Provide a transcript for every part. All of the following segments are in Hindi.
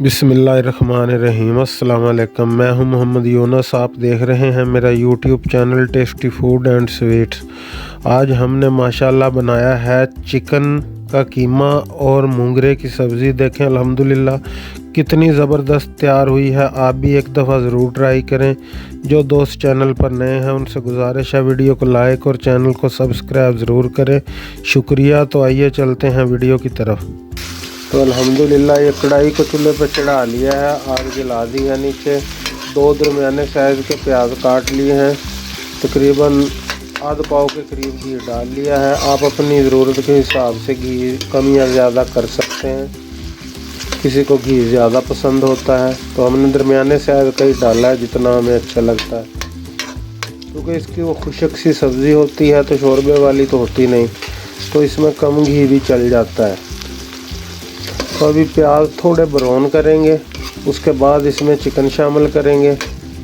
बिस्मिल्लाहिर्रहमानिर्रहीम। अस्सलाम वालेकुम। मैं हूं मोहम्मद यूनुस। आप देख रहे हैं मेरा YouTube channel tasty food and sweets. आज हमने माशाल्लाह बनाया है चिकन का कीमा और मूंगरे की सब्ज़ी। देखें अल्हम्दुलिल्लाह कितनी ज़बरदस्त तैयार हुई है। आप भी एक दफ़ा ज़रूर ट्राई करें। जो दोस्त चैनल पर नए हैं उनसे गुजारिश है वीडियो को लाइक और चैनल को सब्सक्राइब ज़रूर करें। शुक्रिया। तो आइए चलते हैं वीडियो की तरफ। तो अल्हम्दुलिल्लाह ये कढ़ाई को चूल्हे पर चढ़ा लिया है। आग जला दी है। नीचे 2 दरमियाने साइज़ के प्याज काट लिए हैं। तकरीबन आध पाव के करीब घी डाल लिया है। आप अपनी ज़रूरत के हिसाब से घी कम या ज़्यादा कर सकते हैं। किसी को घी ज़्यादा पसंद होता है तो हमने दरमियाने साइज़ का ही डाला है जितना हमें अच्छा लगता है, क्योंकि इसकी वो खुशक सी सब्ज़ी होती है तो शोरबे वाली तो होती नहीं, तो इसमें कम घी भी चल जाता है। तो अभी प्याज थोड़े ब्राउन करेंगे, उसके बाद इसमें चिकन शामिल करेंगे।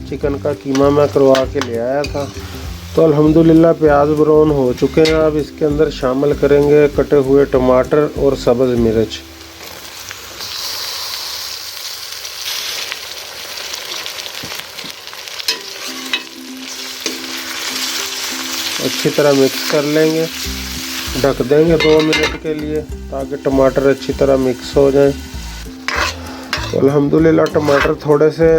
चिकन का कीमा मैं करवा के ले आया था। तो अल्हम्दुलिल्लाह प्याज ब्राउन हो चुके हैं। अब इसके अंदर शामिल करेंगे कटे हुए टमाटर और सब्ज़ मिर्च। अच्छी तरह मिक्स कर लेंगे। ढक देंगे 2 मिनट के लिए ताकि टमाटर अच्छी तरह मिक्स हो जाएं। तो अल्हम्दुलिल्लाह टमाटर थोड़े से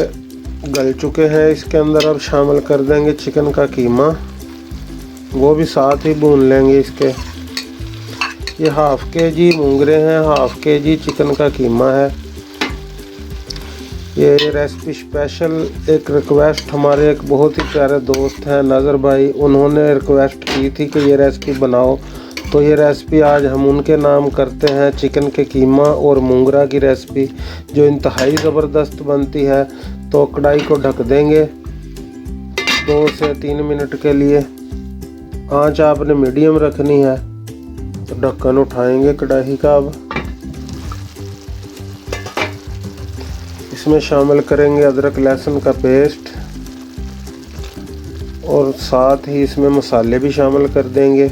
गल चुके हैं। इसके अंदर अब शामिल कर देंगे चिकन का कीमा, वो भी साथ ही भून लेंगे इसके। ये हाफ़ केजी मूंगरे हैं, हाफ़ केजी चिकन का कीमा है। ये रेसिपी स्पेशल एक रिक्वेस्ट हमारे एक बहुत ही प्यारे दोस्त हैं नज़र भाई, उन्होंने रिक्वेस्ट की थी कि ये रेसिपी बनाओ। तो ये रेसिपी आज हम उनके नाम करते हैं, चिकन के कीमा और मूंगरा की रेसिपी जो इंतहाई ज़बरदस्त बनती है। तो कढ़ाई को ढक देंगे 2 से 3 मिनट के लिए। आंच आपने मीडियम रखनी है। तो ढक्कन उठाएंगे कढ़ाई का। अब इसमें शामिल करेंगे अदरक लहसुन का पेस्ट और साथ ही इसमें मसाले भी शामिल कर देंगे।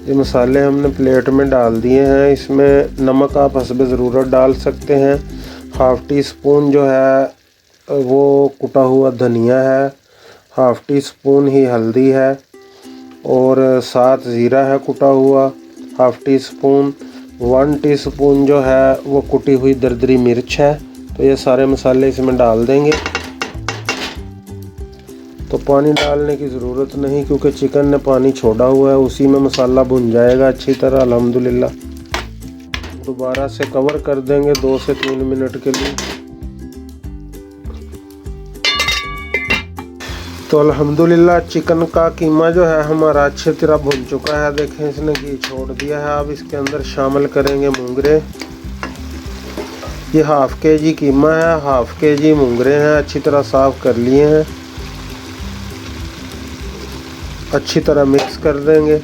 ये मसाले हमने प्लेट में डाल दिए हैं। इसमें नमक आप हस्ब ज़रूरत डाल सकते हैं। हाफ़ टी स्पून जो है वो कुटा हुआ धनिया है, हाफ़ टी स्पून ही हल्दी है और 7 ज़ीरा है कुटा हुआ, हाफ़ टी स्पून, 1 टीस्पून जो है वो कुटी हुई दरदरी मिर्च है। तो ये सारे मसाले इसमें डाल देंगे। तो पानी डालने की ज़रूरत नहीं क्योंकि चिकन ने पानी छोड़ा हुआ है, उसी में मसाला भुन जाएगा अच्छी तरह अल्हम्दुलिल्लाह। दोबारा से कवर कर देंगे 2 से 3 मिनट के लिए। तो अल्हम्दुलिल्लाह चिकन का कीमा जो है हमारा अच्छी तरह भुन चुका है। देखें इसने घी छोड़ दिया है। अब इसके अंदर शामिल करेंगे मूंगरे। ये हाफ़ केजी कीमा है, हाफ़ केजी मूंगरे हैं। अच्छी तरह साफ़ कर लिए हैं। अच्छी तरह मिक्स कर देंगे।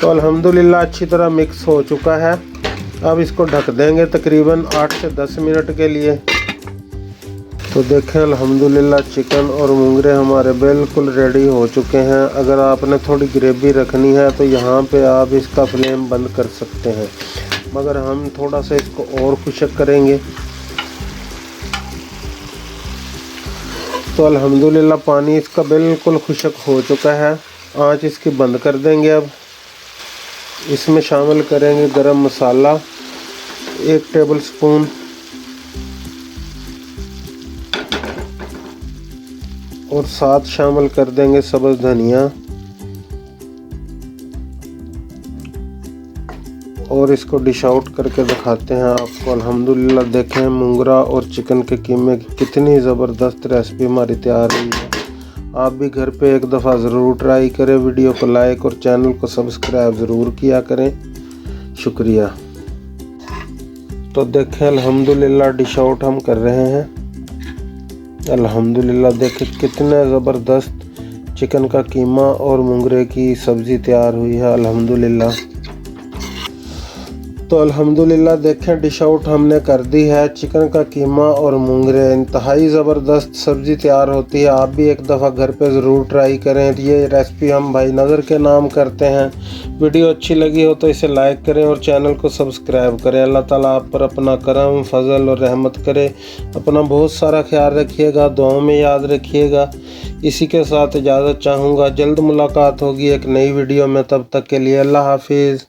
तो अल्हम्दुलिल्लाह अच्छी तरह मिक्स हो चुका है। अब इसको ढक देंगे तकरीबन 8 से 10 मिनट के लिए। तो देखें अल्हम्दुलिल्लाह चिकन और मूंगरे हमारे बिल्कुल रेडी हो चुके हैं। अगर आपने थोड़ी ग्रेवी रखनी है तो यहाँ पे आप इसका फ्लेम बंद कर सकते हैं, मगर हम थोड़ा सा इसको और खुशक करेंगे। तो अल्हम्दुलिल्लाह पानी इसका बिल्कुल खुशक हो चुका है। आंच इसकी बंद कर देंगे। अब इसमें शामिल करेंगे गरम मसाला 1 टेबल स्पून और साथ शामिल कर देंगे सब्ज़ धनिया और इसको डिश आउट करके दिखाते हैं आपको। अल्हम्दुलिल्लाह देखें मूंगरा और चिकन के कीमे की कितनी ज़बरदस्त रेसिपी हमारी तैयार हुई है। आप भी घर पे एक दफ़ा ज़रूर ट्राई करें। वीडियो को लाइक और चैनल को सब्सक्राइब ज़रूर किया करें। शुक्रिया। तो देखें अल्हम्दुलिल्लाह डिश आउट हम कर रहे हैं। अल्हम्दुलिल्लाह देखें कितना ज़बरदस्त चिकन का कीमा और मूंगरे की सब्ज़ी तैयार हुई है अल्हम्दुलिल्लाह। तो अल्हम्दुलिल्लाह देखें डिश आउट हमने कर दी है। चिकन का कीमा और मूंगरे इंतहाई ज़बरदस्त सब्ज़ी तैयार होती है। आप भी एक दफ़ा घर पे ज़रूर ट्राई करें। ये रेसिपी हम भाई नज़र के नाम करते हैं। वीडियो अच्छी लगी हो तो इसे लाइक करें और चैनल को सब्सक्राइब करें। अल्लाह ताला आप पर अपना करम फजल और रहमत करे। अपना बहुत सारा ख्याल रखिएगा, दुआओं में याद रखिएगा। इसी के साथ इजाज़त चाहूँगा। जल्द मुलाकात होगी एक नई वीडियो में, तब तक के लिए अल्लाह हाफिज़।